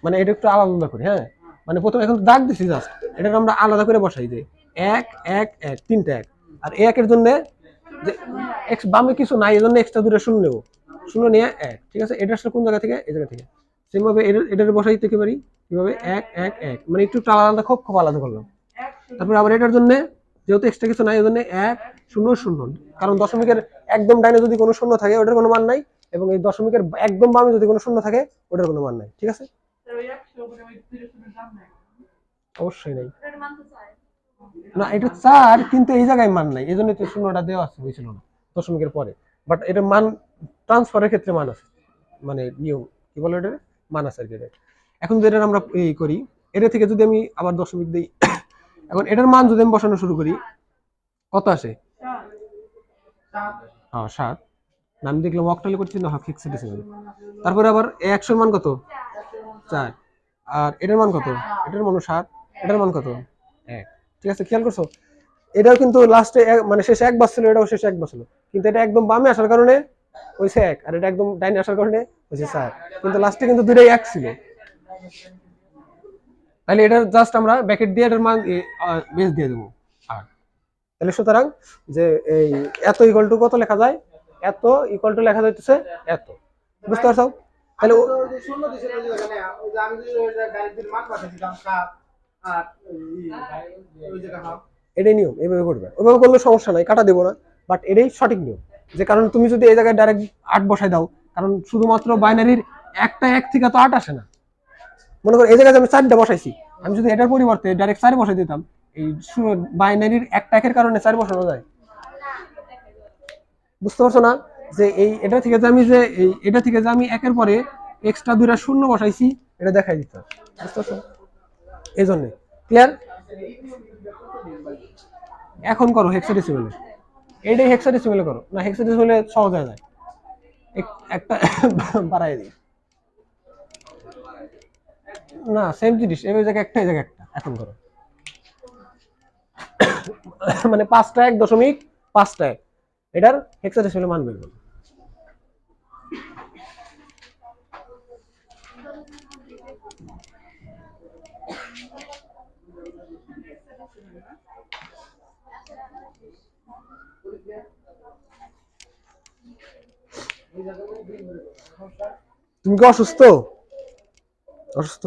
মানে এটা একটু আলাদা করি, হ্যাঁ। মানে প্রথমে এখন দাগ দিছি জাস্ট, এটা আমরা আলাদা করে বসাই যে এক এক এক, তিনটা এক। আর এই একের জন্য যে এক্স বামে কিছু নাই, এই জন্য এক্সট্রা দূরে শূন্য নেবো, শূন্য নিয়ে এক, ঠিক আছে। এটা আসলে কোন জায়গা থেকে, এই জায়গা থেকে। সেমভাবে এটার বসাই দিতে পারি কিভাবে, এক এক এক, মানে একটু আলাদা আলাদা, খুব খুব আলাদা করলাম। তারপর আবার এটার জন্য যেহেতু এক্সট্রা কিছু নাই, এই জন্য এক শূন্য শূন্য, কারণ দশমিকের একদম ডাইনে যদি কোনো শূন্য থাকে ওটার কোনো মান নাই, এবং এই দশমিকের একদম বামে যদি কোনো শূন্য থাকে ওটার কোনো মান নাই, ঠিক আছে। অবশ্যই নাই, না এটা 4, কিন্তু এই জায়গায় মান নাই, এই জন্য তো শূন্যটা দেওয়া আছে, হয়েছিল না দশমিকের পরে। বাট এটা মান ট্রান্সফারের ক্ষেত্রে মান আছে, মানে নিয়ম কি বলে এটা, মান আছে আর কি। এখন যদি এটা আমরা এই করি, এটা থেকে যদি আমি আবার দশমিক দিই, এখন এটার মান যদি আমি বসানো শুরু করি, কত আসে? হ্যাঁ 7। আমি দেখলাম অক্টালে করছি না, হেক্সাডেসিমাল। তারপরে আবার 100 মান কত? 4। আর এটার মান কত? এটার মান 7, এটার মান কত? 1। ঠিক আছে, খেয়াল করছো? এটাও কিন্তু লাস্টে মানে শেষে 1 বাজছিল, এটাও শেষে 1 বাজছিল, কিন্তু এটা একদম বামে আসার কারণে হইছে 1, আর এটা একদম ডাইনে আসার কারণে হইছে 4, কিন্তু লাস্টে কিন্তু দুটোই 1 ছিল। তাহলে এটা জাস্ট আমরা ব্র্যাকেট দিয়ে এটার মান বেস দিয়ে দেবো। আর তাহলে সুতরাং যে এই এত ইকুয়াল টু কত লেখা যায়, এত ইকুয়াল টু লেখা যাইতেছে এত, বুঝতে পারছো? তাহলে শূন্য দিছিল যে এখানে ওই যে আমি যে ওই যে গাড়ির মান পাঠাইছিলাম 7 আর ওই জায়গা হাফ, এটাই নিয়ম, এইভাবে করবে। ওইভাবে করলে সমস্যা নাই, কাটা দেবো না, বাট এটাই সঠিক নিয়ম। যে কারণ তুমি যদি এই জায়গায় ডাইরেক্ট 8 বসাই দাও, কারণ শুধুমাত্র বাইনারির একটা 1 থেকে তো 8 আসে না। মনে করো এই জায়গায় আমি 4টা বসাইছি, আমি যদি এটার পরিবর্তে ডাইরেক্ট 4 বসাই দিতাম, এই বাইনারির একটা একের কারণে 4 বসানো যায়, বুঝতে পারছো না? যে এই এটা থেকে যে আমি যে এটা থেকে যে আমি একের পরে এক্সট্রা দুইটা শূন্য বসাইছি, এটা দেখাই দিতে হবে, বুঝতে পারছো? এই জন্য ক্লিয়ার। এখন করো হেক্সাডেসিমেলে, এইটাই হেক্সাডেসিমেলে করো না, হেক্সাডেসিমেলে সহজ হয়ে যায়। একটা বাড়াই দিই না, সেম জিনিস, এই জায়গায় একটা, এই জায়গায় একটা। এখন করো মানে 5টা 1.5টা 1, এটার হেক্সাডেসিমেলে মান বের করো। তুমি কি অসুস্থ? অসুস্থ?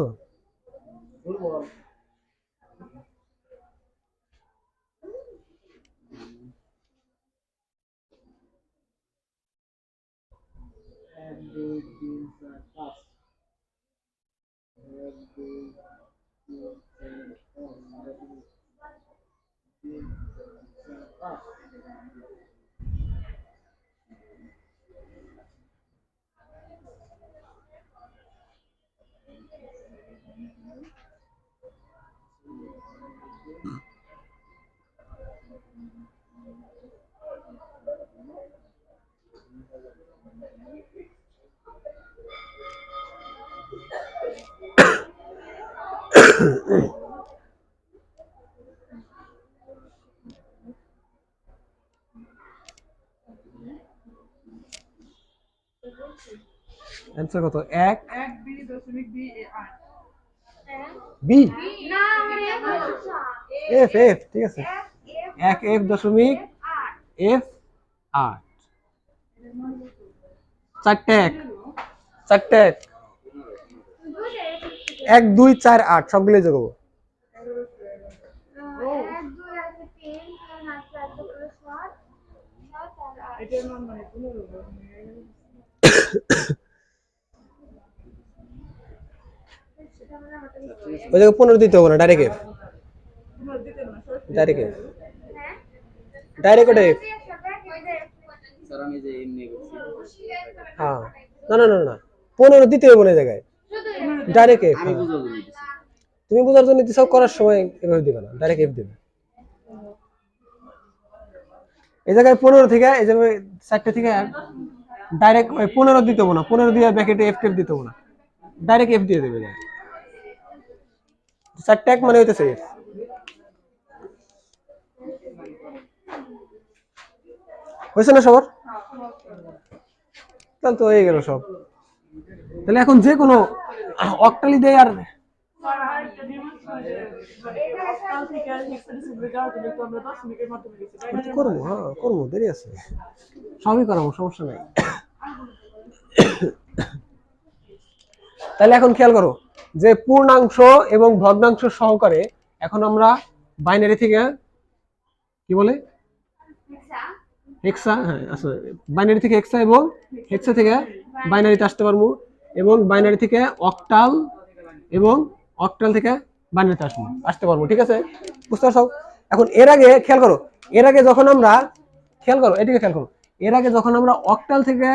অ্যান্সার কত? 1 বি এফ এফ, ঠিক আছে, 1 এফ দশমিক এফ 8, 4টা 1, 4টা 1, 1 2 4 8 সবগুলো যোগ করবো। ওই জায়গায় 15 দিতে হবে না, direct F, direct F, direct ওটা এফ। স্যার আমি যে এমনি করছি, হ্যাঁ, না না না না, 15 দিতে হবে না এই জায়গায়, ডাইরেক্ট এফ। আমি বুঝার জন্য দিছি। তুমি বোঝার জন্য দিছাও, করার সময় এভাবে দিবে না, ডাইরেক্ট এফ দিবে। এই জায়গায় 15 থেকে, এই যে 4টা থেকে ডাইরেক্ট 15 দিতে হবে না, 15 দিয়ে ব্র্যাকেটে এফ টেপ দিতে হবে না, ডাইরেক্ট এফ দিয়ে দেবে। 4টা 1 মানে হইতেছে এফ। হয়েছে না সবার? তাহলে তো হয়ে গেল সব। তাহলে এখন যে কোনো অক্টালি দেয় আর করবো, হ্যাঁ করবো, দেরি আছে, সবই করাবো, সমস্যা নাই। তাহলে এখন খেয়াল করো যে পূর্ণাংশ এবং ভগ্নাংশ সহকারে এখন আমরা বাইনারি থেকে কি বলে হেক্সা, হ্যাঁ আচ্ছা, বাইনারি থেকে হেক্সা এবং হেক্সা থেকে বাইনারিতে আসতে পারবো, এবং বাইনারি থেকে অক্টাল এবং অক্টাল থেকে বাইনারিতে আসতে পারবো, ঠিক আছে, বুঝতে পারছো? এখন এর আগে খেয়াল করো, এর আগে যখন আমরা খেয়াল করো, এদিকে খেয়াল করো, এর আগে যখন আমরা অক্টাল থেকে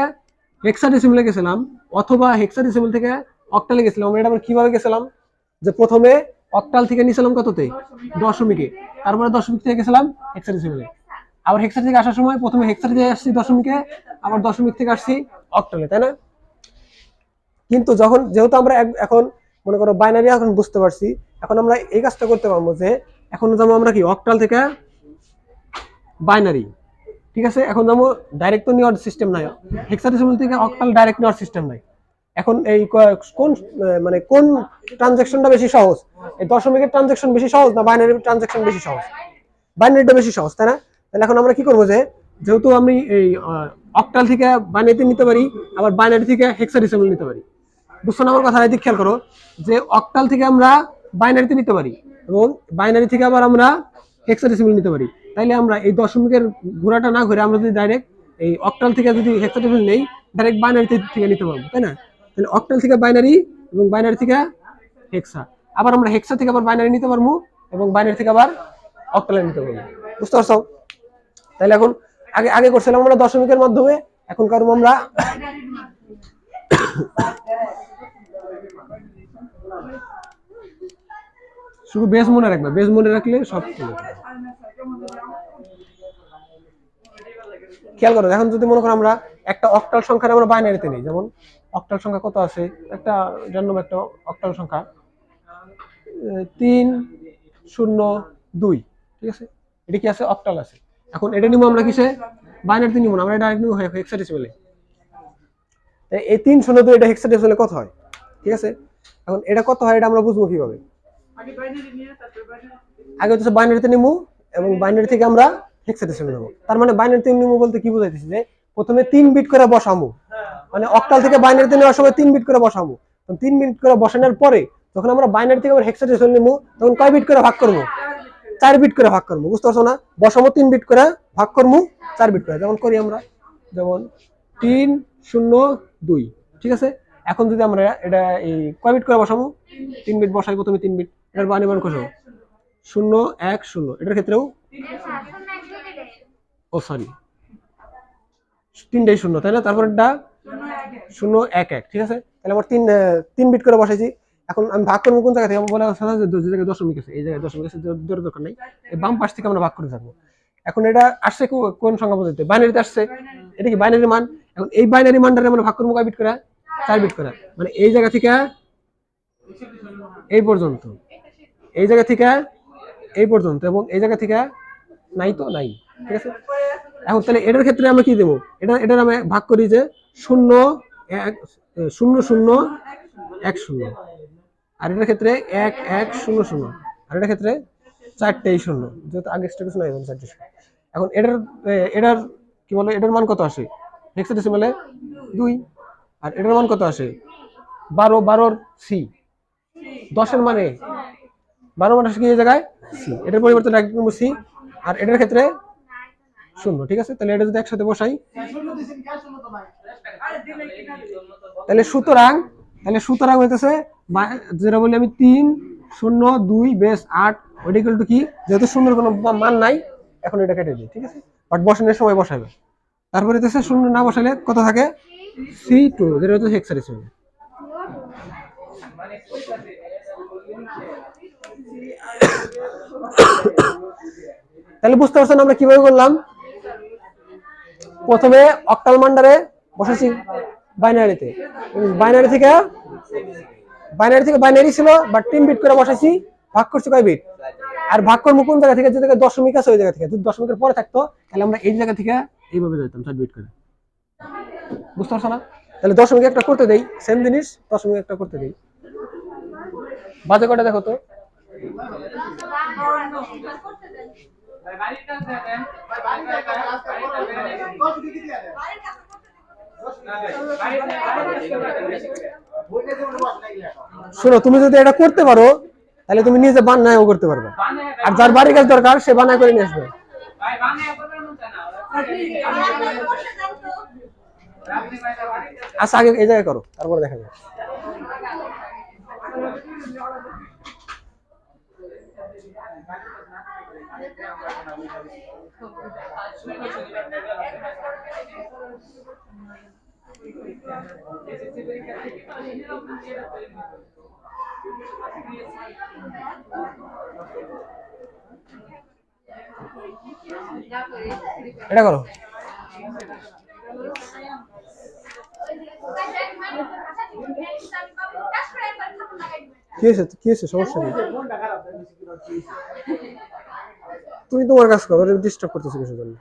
হেক্সাডেসিমেলে গেছিলাম অথবা হেক্সাডেসিমেল থেকে অক্টালে গেছিলাম, আমরা এটা আবার কিভাবে গেছিলাম, যে প্রথমে অক্টাল থেকে নিয়েছিলাম কততে, দশমিকে, তারপরে দশমিক থেকে গেছিলাম হেক্সাডেসিমেলে, আবার হেক্সা থেকে আসার সময় প্রথমে হেক্সা থেকে আসছি দশমিকে, আবার দশমিক থেকে আসছি অক্টালে, তাই না? কিন্তু যখন যেহেতু আমরা এখন মনে করো বাইনারি এখন বুঝতে পারছি, এখন আমরা এই কাজটা করতে পারবো যে এখন যেমন আমরা কি অক্টাল থেকে বাইনারি, ঠিক আছে, এখন যেমন ডাইরেক্ট তো নেওয়ার সিস্টেম নাই, হেক্সাডেসিমেল থেকে অক্টাল ডাইরেক্ট নেওয়ার সিস্টেম নাই। এখন এই কোন মানে কোন ট্রানজাকশনটা বেশি সহজ, এই দশমিকের ট্রানজাকশন বেশি সহজ না বাইনারির ট্রানজাকশন বেশি সহজ? বাইনারিটা বেশি সহজ, তাই না? তাহলে এখন আমরা কি করবো যে যেহেতু আমি এই অক্টাল থেকে বাইনারিতে নিতে পারি, আবার বাইনারি থেকে হেক্সাডেসিমেল নিতে পারি, বুঝছো না আমার কথা? এদিকে খেয়াল করো যে অক্টাল থেকে আমরা বাইনারিতে নিতে পারি এবং বাইনারি থেকে আবার আমরা হেক্সাডেসিমেল নিতে পারি, তাইলে আমরা এই দশমিকের ঘোরাটা না ঘুরে আমরা যদি ডাইরেক্ট এই অক্টাল থেকে যদি হেক্সাডেসিমেল নেই, ডাইরেক্ট বাইনারি থেকে নিতে পারবো, তাই না? তাহলে অক্টাল থেকে বাইনারি এবং বাইনারি থেকে হেক্সা, আবার আমরা হেক্সা থেকে আবার বাইনারি নিতে পারবো এবং বাইনারি থেকে আবার অক্টালে নিতে পারবো, বুঝতে পারছো? তাহলে এখন আগে আগে করছিলাম আমরা দশমিকের মাধ্যমে, এখন করবো আমরা শুধু বেস মনে রাখবে, বেস মনে রাখলে সব খেয়াল করো। এখন যদি মনে করো আমরা একটা অক্টাল সংখ্যা আমরা বাইনারিতে নেই, যেমন অক্টাল সংখ্যা কত আছে, একটা র্যান্ডম একটা অক্টাল সংখ্যা 302, ঠিক আছে, এটা কি আছে, অক্টাল আছে। এখন এটা নিব আমরা কিসে, বাইনারিতে নিব না, আমরা ডাইরেক্ট নিব হেক্সাডেসিমেলে। এই 302 এটা হেক্সাডেসিমেলে কত হয়, ঠিক আছে? এখন এটা কত হয় এটা আমরা বুঝবো কিভাবে? আগে হচ্ছে বাইনারিতে নিব এবং বাইনারি থেকে আমরা হেক্সাডেসিমেলে নেব। তার মানে বাইনারিতে নিব বলতে কি বোঝাইতেছি, যে প্রথমে 3 বিট করে বসামু, মানে অক্টাল থেকে বাইনারিতে নেওয়ার সময় 3 বিট করে বসামু, তো 3 বিট করে বসানোর পরে যখন আমরা বাইনারি থেকে আবার হেক্সাডেসিমেল নিব তখন কয় বিট করে ভাগ করব, 4 বিট করে ভাগ করব, বুঝতে পারছো না? বসামু 3 বিট করে, ভাগ করব 4 বিট করে, যেমন করি আমরা, যেমন 302, ঠিক আছে। এখন যদি আমরা এটা এই কয় বিট করে বসামু, 3 বিট বসাই, প্রথমে 3 বিট, এটার বানিমান কত, 010, এটার ক্ষেত্রেও ও সরি 3টাই 0, তাই না? তারপর এটা 011, ঠিক আছে। তাহলে আমার 3 বিট করে বসাইছি। এখন আমি ভাগ করবো কোন জায়গা থেকে, আমি বলা যে জায়গায় দশমিক আছে, এই জায়গায় দশমিক আছে, দরকার নেই, এই বাম পাশ থেকে আমরা ভাগ করে থাকবো। এখন এটা আসছে কোন সংখ্যা পর্যন্ত, বাইনারিতে আসছে, এটা কি বাইনারি মান। এখন এই বাইনারি মানটারে আমরা ভাগ করবো কয় বিট করে, 4 বিট করে, মানে এই জায়গা থেকে এই পর্যন্ত, এই জায়গা থেকে এই পর্যন্ত, এবং এই জায়গা থেকে নাই তো নাই, ঠিক আছে। এখন তাহলে এটার ক্ষেত্রে আমরা কি দেবো, এটার আমি ভাগ করি যে 0-1-0-0-1-0, আর এটার ক্ষেত্রে 1-1-0-0, আর এটার ক্ষেত্রে 4টেই 0, যেহেতু আগে এক্সট্রা কিছু নাই, 4টে 0। এখন এটার কি বলে, এটার মান কত আসে হেক্সাডেসিমেলে 2, আর এটার মান কত আসে 12 সি, 10-এর মানে 12 মান আসে কি এই জায়গায় সি, এটার পরিবর্তে ডাইরেক্ট নেব সি, আর এটার ক্ষেত্রে 0, ঠিক আছে। তাহলে এটা যদি একসাথে বসাই, তাহলে সুতরাং হইতেছে যেটা বলি আমি 302 বেস 8 ইকুয়াল টু কি, যেহেতু 0-এর কোনো মান নাই, এখন এটা কেটে দিই, ঠিক আছে, বাট বসানোর সময় বসাবে। তারপরে হইতেছে 0 না বসালে কত থাকে, C2, যেটা হচ্ছে হেক্সাডেসিমেল। তাহলে বুঝতে পারছেন আমরা কিভাবে করলাম, প্রথমে অক্টাল মানটারে বসাইছি বাইনারিতে, বাইনারি থেকে বাইনারি ছিল বাট 3 বিট করে বসাইছি, ভাগ করছি কয় বিট, আর ভাগ করবো কোন জায়গা থেকে, যে জায়গায় দশমিক আছে ওই জায়গা থেকে, যদি দশমিকের পরে থাকতো তাহলে আমরা এই জায়গা থেকে এইভাবে যেতাম 4 বিট করে, বুঝতে পারছো না? তাহলে দশমিক একটা করতে দেই, সেম জিনিস দশমিক একটা করতে দেই, বাজে কটা দেখো তো। ভাই বাড়িটা দেন, ভাই বাড়িটা কাজ করতে কত দিকে দিয়ে দেন, শোনো, তুমি যদি এটা করতে পারো তাহলে তুমি নিজে বানায়ও করতে পারবে, আর যার বাড়ি কাজ দরকার সে বানায় করে নিয়ে আসবে। ভাই বানায় করবেন না আচ্ছা আগে এই জায়গায় করো, তারপরে দেখা যাবে। এটা করো। কি হয়েছে, কি হয়েছে, সমস্যা কি? তুমি তোমার কাজ করো, ডিস্টার্ব করতেছো কিছু জন্য।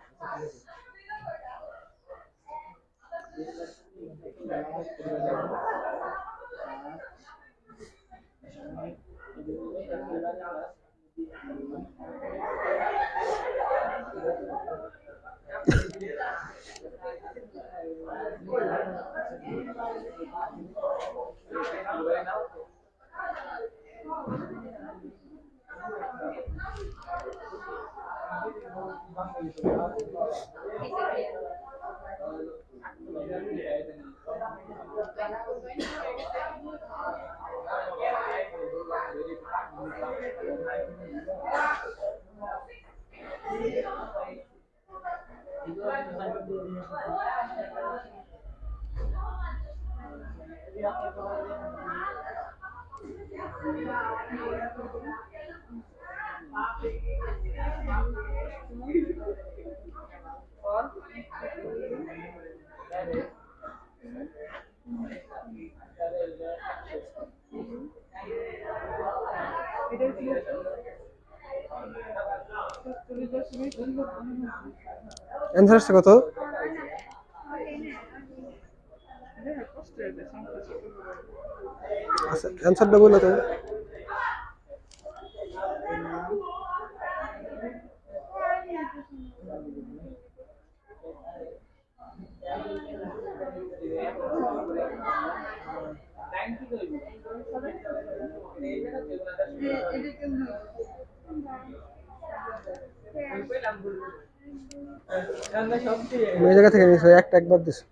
অ্যান্সার আসছে কত? আচ্ছা অ্যান্সারটা বলো তো। এই জায়গা থেকে নিয়েছো, একটা একবার দিছো।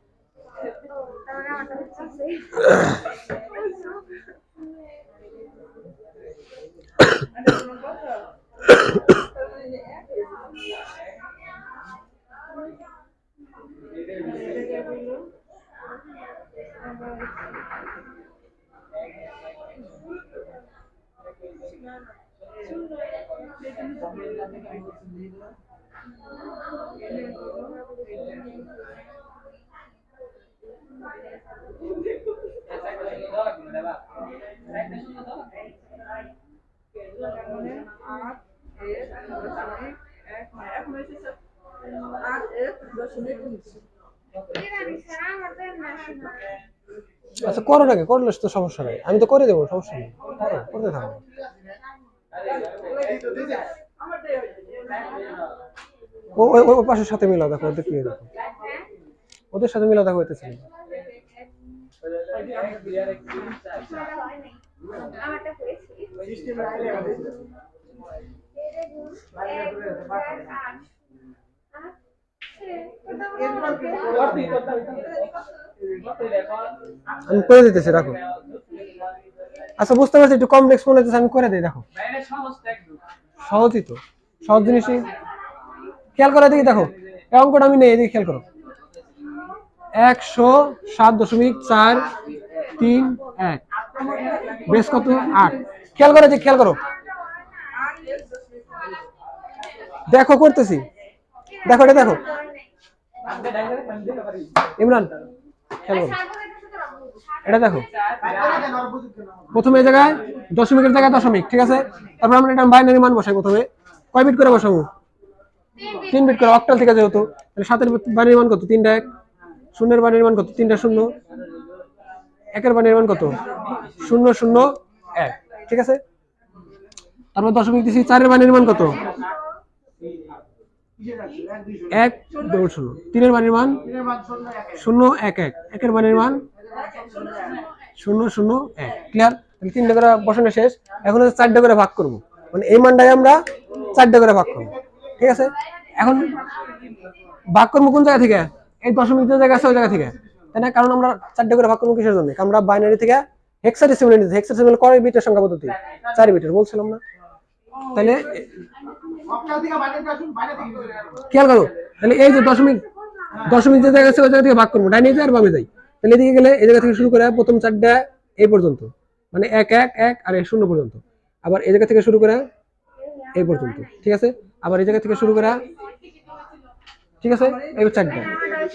আচ্ছা করো নাকি, করলে তো সমস্যা নাই, আমি তো করে দেবো, সমস্যা নেই, করো, করতে থাকো। ওই পাশের সাথে মিলাও, দেখো ওদের কি দেখো, ওদের সাথে মিলাও, দেখো হইতেছে। আমি করে দিতেছি, রাখো। আচ্ছা বুঝতে পারছি একটু কমপ্লেক্স মনে হচ্ছে, আমি করে দিই, দেখো সহজই তো, সহজ জিনিসই খেয়াল করে দেখি। দেখো এই অঙ্কটা আমি নেই, এদিকে খেয়াল করো। 107.431 বেশ কত 8। খেয়াল করো যে, খেয়াল করো, দেখো করতেছি, দেখো এটা দেখো ইমরান, খেয়াল করো এটা দেখো। প্রথমে এই জায়গায় দশমিকের জায়গায় দশমিক, ঠিক আছে। তারপর আমরা এটা বাইনারি মান বসাই। প্রথমে কয় বিট করে বসাবো? 3 বিট করে, অক্টাল থেকে যেহেতু। তাহলে 7 এর বাইনারি মান কত? 3টা 1। 0 এর বাইনারি মান কত? 3টা 0। 1 এর বাইনারি মান কত? 0 0 1। ঠিক আছে, তারপর দশমিক দিছি, 4 এর মানের মান কত? 1 ডবল 0। 3 এর মানের মান 0 1 1। 1 এর মানের মান 0 0 1। ক্লিয়ার? তাহলে 3টা করে বসানো শেষ। এখন হচ্ছে 4টা করে ভাগ করব, মানে এই মানটাকে আমরা 4টা করে ভাগ করব। ঠিক আছে, এখন ভাগ করবো কোন জায়গা থেকে? এই দশমিক যে জায়গা আছে ওই জায়গা থেকে, তাই না? কারণ আমরা 4টা করে ভাগ করবো কিসের জন্য? আমরা বাইনারি থেকে হেক্সাডেসিমালে নিতে। হেক্সাডেসিমাল কয় বিটের সংখ্যা পদ্ধতি? 4 বিটের, বলছিলাম না? তাহলে খেয়াল করো, তাহলে এই যে দশমিক দশমিক যে জায়গা আছে ওই জায়গা থেকে ভাগ করবো, ডাইনে আর বামে যাই। তাহলে এদিকে গেলে এই জায়গা থেকে শুরু করে প্রথম 4টা এই পর্যন্ত, মানে 1 1 1 আর 0 পর্যন্ত। আবার এই জায়গা থেকে শুরু করে এই পর্যন্ত। ঠিক আছে, আবার এই জায়গা থেকে শুরু করে, ঠিক আছে, এই 4টা।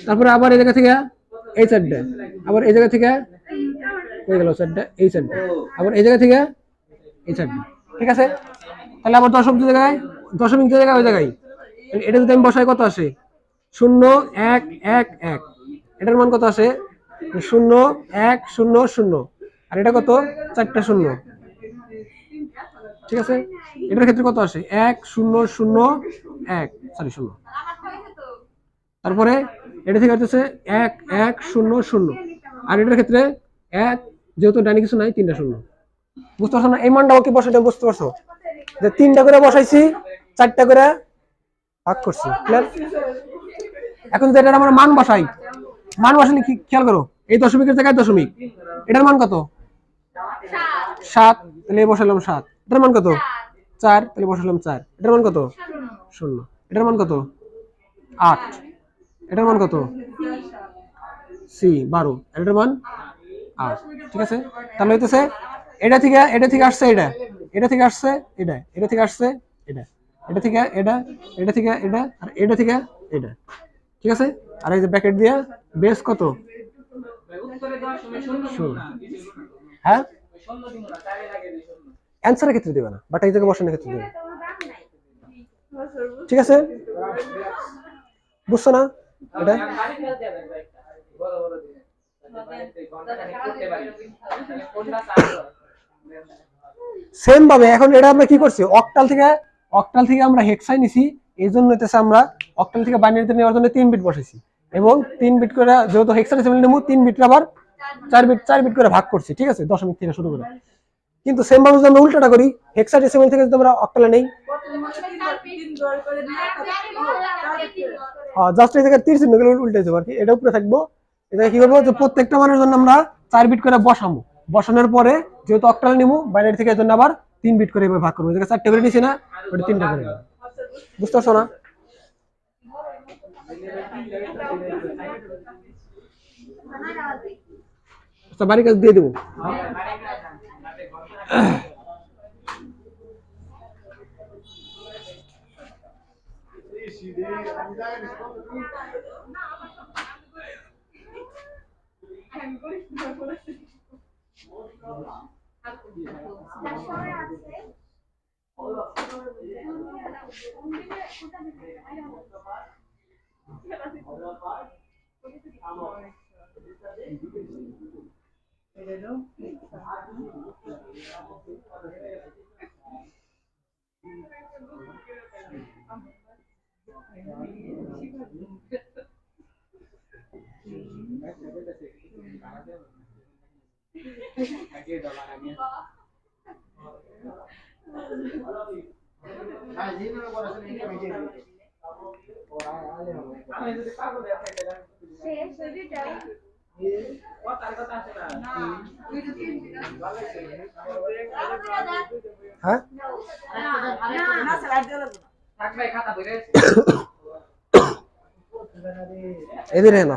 তারপরে আবার এই জায়গা থেকে এই 4টা, আবার এই জায়গা থেকে হয়ে গেল 4টা, এই 4টা, আবার এই জায়গা থেকে এই 4টা। ঠিক আছে, তাহলে আবার দশমিক জায়গায় ওই জায়গায়, এটা যদি আমি বসাই কত আসে? 0 1 1 1। এটার মান কত আসে? 0 1 0 0। আর এটা কত? 4টা 0। ঠিক আছে, এটার ক্ষেত্রে কত আসে? 1 0 0 1, সরি 0। তারপরে এটা থেকে হচ্ছে 1 1 0 0। আর এটার ক্ষেত্রে 1, যেহেতু ডাইনে কিছু নাই, 3টা 0। বুঝতে পারছো না? এই মানটাও কি বসাইতে বুঝতে পারছো? যে 3টা করে বসাইছি, 4টা করে ভাগ করছি। ক্লিয়ার? এখন যদি এটার আমরা মান বসাই, মান বসালে কি খেয়াল করো, এই দশমিকের জায়গায় দশমিক, এটার মান কত? 7, তাহলে বসালাম 7। এটার মান কত? 4, তাহলে বসালাম 4। এটার মান কত? 0। এটার মান কত? 8। এটার মান কত? সি 12। এটার মান 8। ঠিক আছে, তাহলে হইতেছে এটা থেকে আসছে এটা, এটা থেকে আসছে এটা, এটা থেকে আসছে এটা, এটা থেকে এটা, এটা থেকে এটা, আর এটা থেকে এটা। ঠিক আছে, আর এই যে ব্র্যাকেট দিয়া বেস কত? 0। হ্যাঁ, অ্যানসারের ক্ষেত্রে দেবে না, বাট এই জায়গায় বসানোর ক্ষেত্রে দেবে। ঠিক আছে, বুঝছো না এটা? সেম ভাবে এখন এটা আমরা কি করছি? অক্টাল থেকে আমরা হেক্সাই নিছি, এই জন্য হইতেছে আমরা অক্টাল থেকে বাইনারিতে নেওয়ার জন্য 3 বিট বসাইছি, এবং 3 বিট করে যেহেতু হেক্সাডেসিমাল নেবো, 3 বিট আবার 4 বিট করে ভাগ করছি। ঠিক আছে, দশমিক থেকে শুরু করে। কিন্তু সেম ভাবে যদি আমরা উল্টাটা করি, হেক্সাডেসিমাল থেকে যদি আমরা অক্টালে নেই, জাস্ট এই জায়গায় তীর চিহ্ন গুলো উল্টে যাবো আর কি, এটা উপরে থাকবো। এটা কি করবো? যে প্রত্যেকটা মানের জন্য আমরা 4 বিট করে বসাবো, বসানোর পরে যেহেতু অক্টাল নিবো বাইনারি থেকে, এর জন্য আবার 3 বিট করে ভাগ করবো। যেটা 4টা করে নিছি না, ওটা 3টা করে। বুঝতে পারছো না? আচ্ছা, বাড়ি কাজ দিয়ে দেবো। হ্যাঁ, এদের না